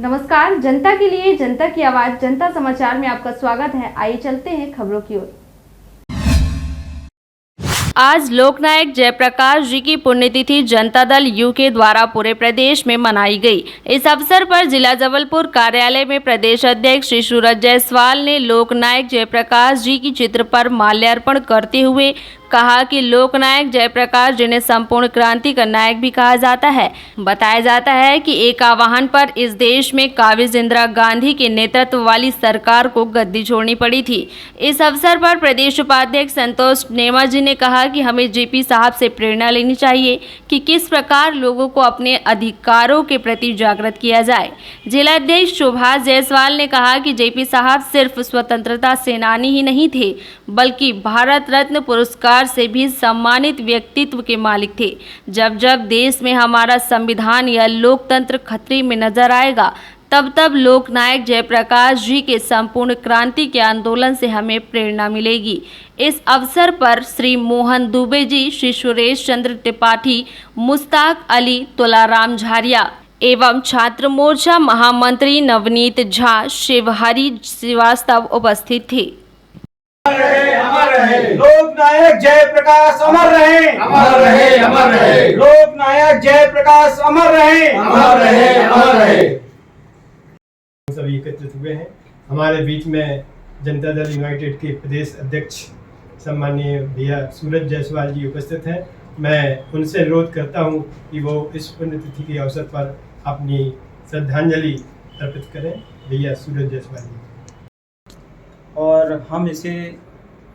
नमस्कार, जनता के लिए जनता की आवाज जनता समाचार में आपका स्वागत है। आइए चलते हैं खबरों की ओर। आज लोकनायक जयप्रकाश जी की पुण्यतिथि जनता दल यू के द्वारा पूरे प्रदेश में मनाई गई। इस अवसर पर जिला जबलपुर कार्यालय में प्रदेश अध्यक्ष श्री सूरज जायसवाल ने लोकनायक जयप्रकाश जी की चित्र पर माल्यार्पण करते हुए कहा कि लोकनायक जयप्रकाश जिन्हें संपूर्ण क्रांति का नायक भी कहा जाता है। बताया जाता है कि एक आह्वान पर इस देश में काबिज इंदिरा गांधी के नेतृत्व वाली सरकार को गद्दी छोड़नी पड़ी थी। इस अवसर पर प्रदेश उपाध्यक्ष संतोष नेमा जी ने कहा कि हमें जेपी साहब से प्रेरणा लेनी चाहिए कि किस प्रकार लोगों को अपने अधिकारों के प्रति जागृत किया जाए। जिलाध्यक्ष सुभाष जायसवाल ने कहा कि जेपी साहब सिर्फ स्वतंत्रता सेनानी ही नहीं थे, बल्कि भारत रत्न पुरस्कार से भी सम्मानित व्यक्तित्व के मालिक थे। जब जब देश में हमारा संविधान या लोकतंत्र खतरे में नजर आएगा, तब तब लोकनायक जयप्रकाश जी के संपूर्ण क्रांति के आंदोलन से हमें प्रेरणा मिलेगी। इस अवसर पर श्री मोहन दुबे जी, श्री सुरेश चंद्र त्रिपाठी, मुश्ताक अली, तुलाराम झारिया एवं छात्र मोर्चा महामंत्री नवनीत झा, शिवहरी श्रीवास्तव उपस्थित थे। अमर रहे लोकनायक जयप्रकाश, अमर रहे, अमर रहे, अमर रहे लोकनायक जयप्रकाश, अमर रहे, अमर रहे, अमर रहे। सभी एकत्रित हुए हैं। हमारे बीच में जनता दल यूनाइटेड के प्रदेश अध्यक्ष सम्माननीय भैया सूरज जायसवाल जी उपस्थित हैं। मैं उनसे अनुरोध करता हूं कि वो इस पुण्यतिथि के अवसर पर अपनी श्रद्धांजलि अर्पित करें। भैया सूरज जायसवाल जी। और हम इसे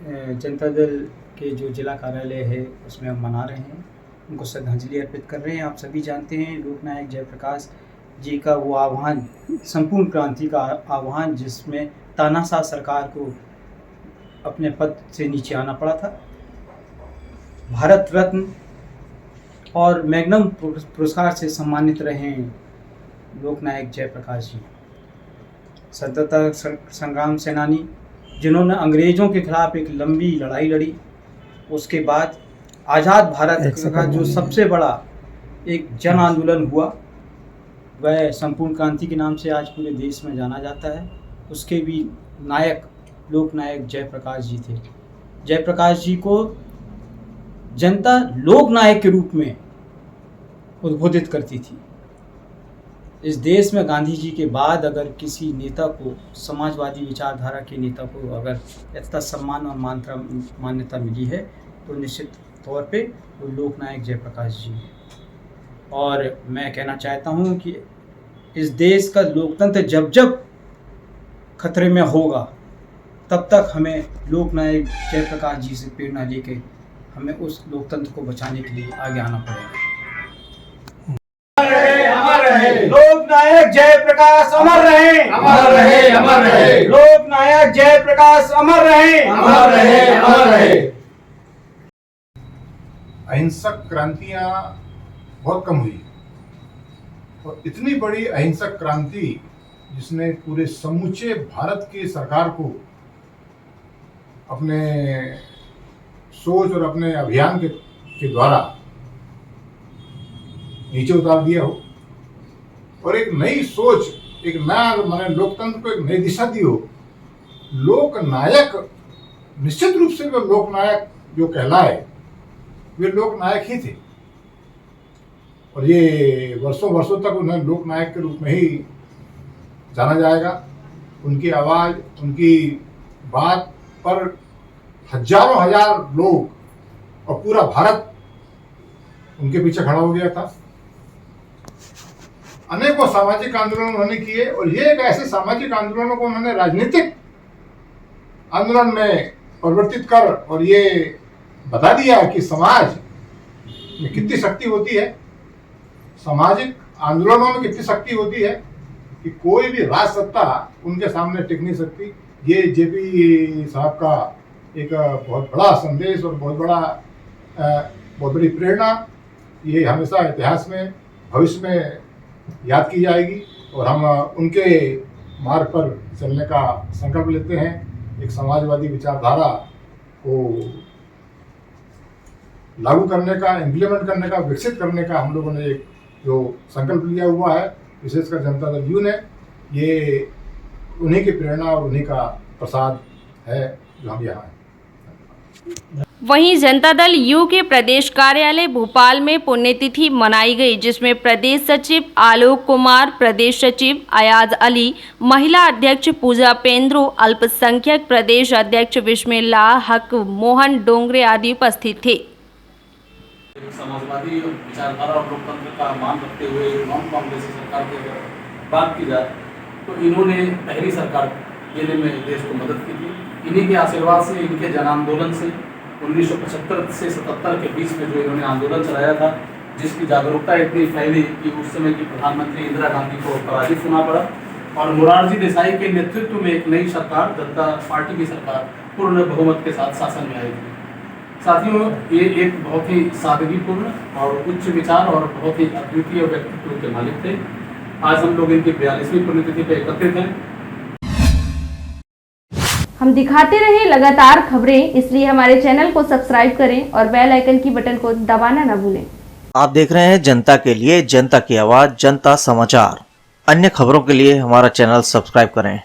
जनता दल के जो जिला कार्यालय है उसमें हम मना रहे हैं, उनको श्रद्धांजलि अर्पित कर रहे हैं। आप सभी जानते हैं लोकनायक जयप्रकाश जी का वो आह्वान, संपूर्ण क्रांति का आह्वान, जिसमें तानाशाह सरकार को अपने पद से नीचे आना पड़ा था। भारत रत्न और मैग्नम पुरस्कार से सम्मानित रहे लोकनायक जयप्रकाश जी, स्वतंत्रता संग्राम सेनानी, जिन्होंने अंग्रेज़ों के खिलाफ एक लंबी लड़ाई लड़ी। उसके बाद आज़ाद भारत का जो सबसे बड़ा एक जन आंदोलन हुआ, वह संपूर्ण क्रांति के नाम से आज पूरे देश में जाना जाता है। उसके भी नायक लोकनायक जयप्रकाश जी थे। जयप्रकाश जी को जनता लोकनायक के रूप में उद्बोधित करती थी। इस देश में गांधी जी के बाद अगर किसी नेता को, समाजवादी विचारधारा के नेता को अगर इतना सम्मान और मान्यता मिली है, तो निश्चित तौर पे वो लोकनायक जयप्रकाश जी हैं। और मैं कहना चाहता हूँ कि इस देश का लोकतंत्र जब जब खतरे में होगा, तब तक हमें लोकनायक जयप्रकाश जी से प्रेरणा लेकर हमें उस लोकतंत्र को बचाने के लिए आगे आना पड़ेगा। लोकनायक जयप्रकाश, अमर रहे, अमर रहे, अमर रहे लोकनायक जयप्रकाश, अमर रहे, अमर रहे, अमर रहे। अहिंसक क्रांतियां बहुत कम हुई, और इतनी बड़ी अहिंसक क्रांति जिसने पूरे समूचे भारत की सरकार को अपने सोच और अपने अभियान के द्वारा नीचे उतार दिया हो, और एक नई सोच, एक नया माने लोकतंत्र को एक नई दिशा दी हो। लोकनायक निश्चित रूप से वो लोकनायक जो कहलाए, वे लोकनायक ही थे, और ये वर्षों वर्षों तक उन्हें लोकनायक के रूप में ही जाना जाएगा। उनकी आवाज़, उनकी बात पर हजारों हजार लोग और पूरा भारत उनके पीछे खड़ा हो गया था। अनेकों सामाजिक आंदोलन उन्होंने किए, और ये एक ऐसे सामाजिक आंदोलनों को उन्होंने राजनीतिक आंदोलन में परिवर्तित कर और ये बता दिया कि समाज में कितनी शक्ति होती है, सामाजिक आंदोलनों में कितनी शक्ति होती है, कि कोई भी राज सत्ता उनके सामने टिक नहीं सकती। ये जेपी साहब का एक बहुत बड़ा संदेश और बहुत बड़ी प्रेरणा, ये हमेशा इतिहास में, भविष्य में याद की जाएगी, और हम उनके मार्ग पर चलने का संकल्प लेते हैं। एक समाजवादी विचारधारा को लागू करने का, इम्प्लीमेंट करने का, विकसित करने का हम लोगों ने एक जो संकल्प लिया हुआ है, विशेषकर जनता दल यू ने, ये उन्हीं की प्रेरणा और उन्हीं का प्रसाद है जो हम यहाँ हैं। वहीं जनता दल यू के प्रदेश कार्यालय भोपाल में पुण्यतिथि मनाई गई, जिसमें प्रदेश सचिव आलोक कुमार, प्रदेश सचिव अयाज अली, महिला अध्यक्ष पूजा पेंद्रो, अल्पसंख्यक प्रदेश अध्यक्ष बिस्मिल्लाह हक मोहन डोंगरे आदि उपस्थित थे। समाजवादी विचारधारा और लोकतंत्र का मान रखते हुए नॉन कांग्रेसी सरकार की अगर बात की जाए तो इन्होंने पहली सरकार देने में देश को मदद की थी। इन्हीं के आशीर्वाद से, इनके जन आंदोलन से 1975 से 77 के बीच में जो इन्होंने आंदोलन चलाया था, जिसकी जागरूकता इतनी फैली कि उस समय की प्रधानमंत्री इंदिरा गांधी को पराजित होना पड़ा और मोरारजी देसाई के नेतृत्व में एक नई सरकार, जनता पार्टी की सरकार, पूर्ण बहुमत के साथ शासन में आई थी। साथियों, ये एक बहुत ही सादगीपूर्ण और उच्च विचार और बहुत ही अद्वितीय व्यक्तित्व के मालिक थे। आज हम लोग इनकी 42वीं पुण्यतिथि पर एकत्रित हैं। हम दिखाते रहे लगातार खबरें, इसलिए हमारे चैनल को सब्सक्राइब करें और बेल आइकन की बटन को दबाना न भूलें। आप देख रहे हैं जनता के लिए, जनता की आवाज, जनता समाचार। अन्य खबरों के लिए हमारा चैनल सब्सक्राइब करें।